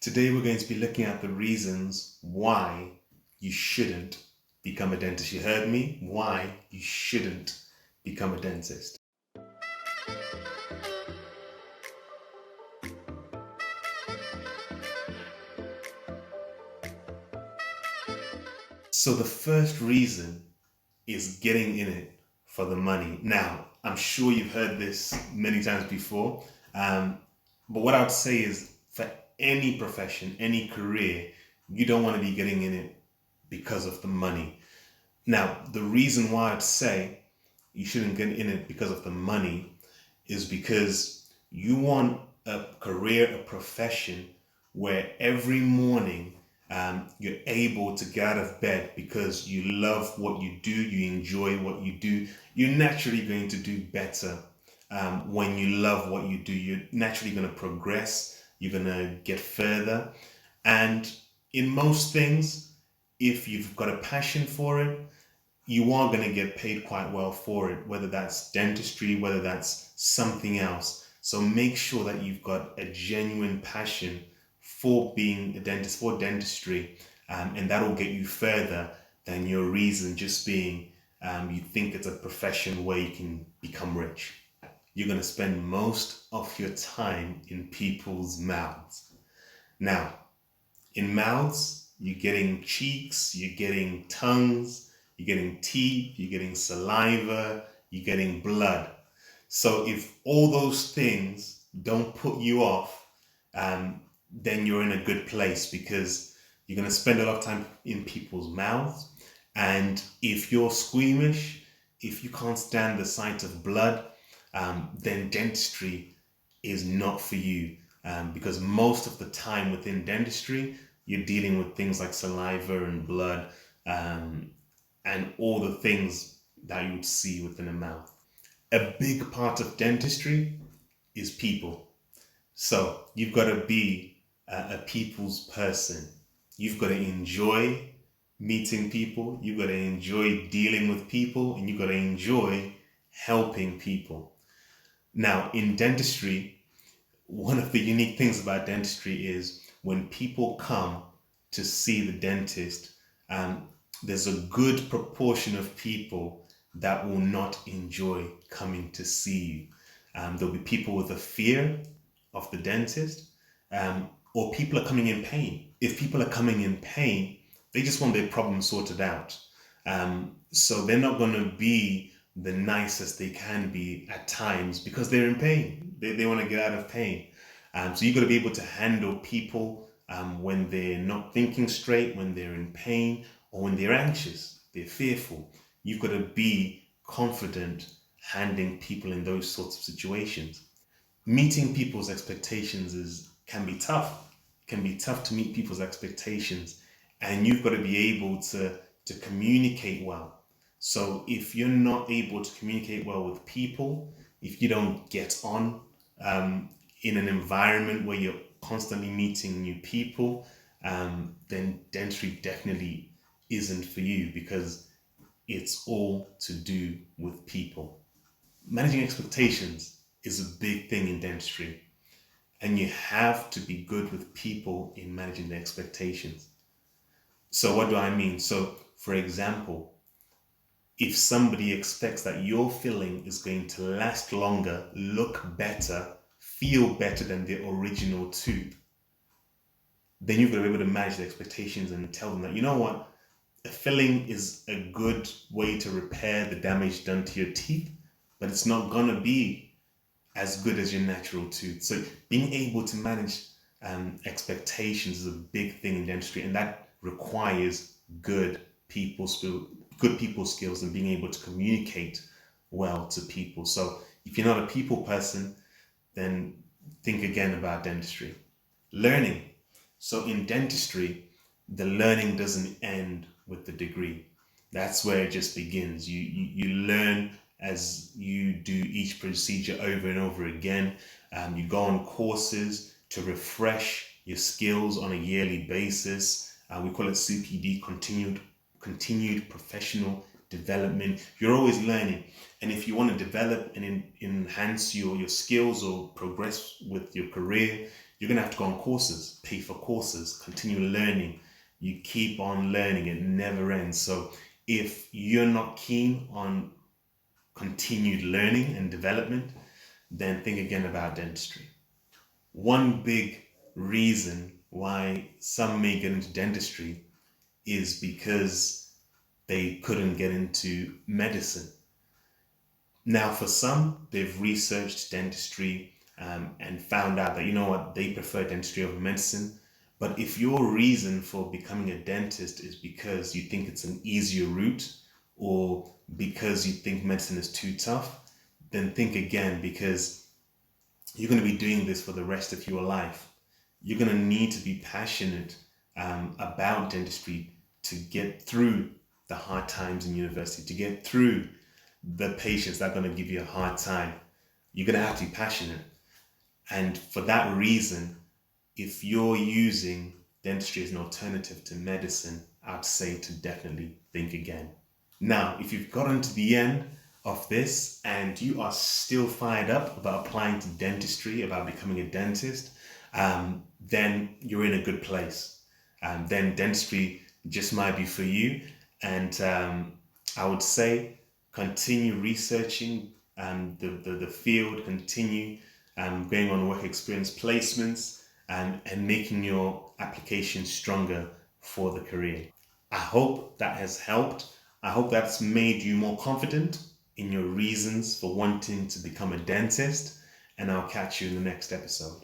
Today we're going to be looking at the reasons why you shouldn't become a dentist. You heard me? Why you shouldn't become a dentist. So the first reason is getting in it for the money. Now, I'm sure you've heard this many times before, um, but what I would say is for any profession, any career, you don't want to be getting in it because of the money. Now, the reason why I'd say you shouldn't get in it because of the money is because you want a career, a profession where every morning you're able to get out of bed because you love what you do, you enjoy what you do. You're naturally going to do better when you love what you do. You're naturally going to progress, you're going to get further. And in most things, if you've got a passion for it, you are going to get paid quite well for it, whether that's dentistry, whether that's something else. So make sure that you've got a genuine passion for being a dentist, for dentistry, and that'll get you further than your reason just being you think it's a profession where you can become rich. You're going to spend most of your time in people's mouths. Now, in mouths, you're getting cheeks, you're getting tongues, you're getting teeth, you're getting saliva, you're getting blood. So if all those things don't put you off, then you're in a good place because you're going to spend a lot of time in people's mouths. And if you're squeamish, if you can't stand the sight of blood, then dentistry is not for you. Because most of the time within dentistry, you're dealing with things like saliva and blood, and all the things that you would see within a mouth. A big part of dentistry is people. So you've got to be a people's person. You've got to enjoy meeting people, you've got to enjoy dealing with people, and you've got to enjoy helping people. Now, in dentistry, one of the unique things about dentistry is when people come to see the dentist, um, there's a good proportion of people that will not enjoy coming to see you. There'll be people with a fear of the dentist, or people are coming in pain. If people are coming in pain, they just want their problem sorted out. So they're not going to be the nicest they can be at times because they're in pain. They want to get out of pain. So you've got to be able to handle people when they're not thinking straight, when they're in pain, or when they're anxious, they're fearful. You've got to be confident handling people in those sorts of situations. Meeting people's expectations is can be tough. It can be tough to meet people's expectations, and you've got to be able to communicate well. So if you're not able to communicate well with people, if you don't get on in an environment where you're constantly meeting new people, then dentistry definitely isn't for you because it's all to do with people. Managing expectations is a big thing in dentistry, and you have to be good with people in managing their expectations. So, what do I mean? So, for example, if somebody expects that your filling is going to last longer, look better, feel better than the original tooth, then you've got to be able to manage the expectations and tell them that, you know what, a filling is a good way to repair the damage done to your teeth, but it's not going to be as good as your natural tooth. So being able to manage expectations is a big thing in dentistry, and that requires good people skills and being able to communicate well to people. So if you're not a people person, then think again about dentistry. Learning. So in dentistry, the learning doesn't end with the degree. That's where it just begins. You learn as you do each procedure over and over again. You go on courses to refresh your skills on a yearly basis. We call it CPD, continued professional development. You're always learning. And if you want to develop and enhance your skills or progress with your career, you're going to have to go on courses, pay for courses, continue learning. You keep on learning, it never ends. So if you're not keen on continued learning and development, then think again about dentistry. One big reason why some may get into dentistry is because they couldn't get into medicine. Now, for some, they've researched dentistry and found out that, you know what, they prefer dentistry over medicine. But if your reason for becoming a dentist is because you think it's an easier route or because you think medicine is too tough, then think again, because you're going to be doing this for the rest of your life. You're going to need to be passionate about dentistry to get through the hard times in university, to get through the patients that are going to give you a hard time. You're going to have to be passionate. And for that reason, if you're using dentistry as an alternative to medicine, I'd say to definitely think again. Now, if you've gotten to the end of this and you are still fired up about applying to dentistry, about becoming a dentist, then you're in a good place. Then dentistry just might be for you. And I would say continue researching the field, continue going on work experience placements and making your application stronger for the career. I hope that has helped. I hope that's made you more confident in your reasons for wanting to become a dentist. And I'll catch you in the next episode.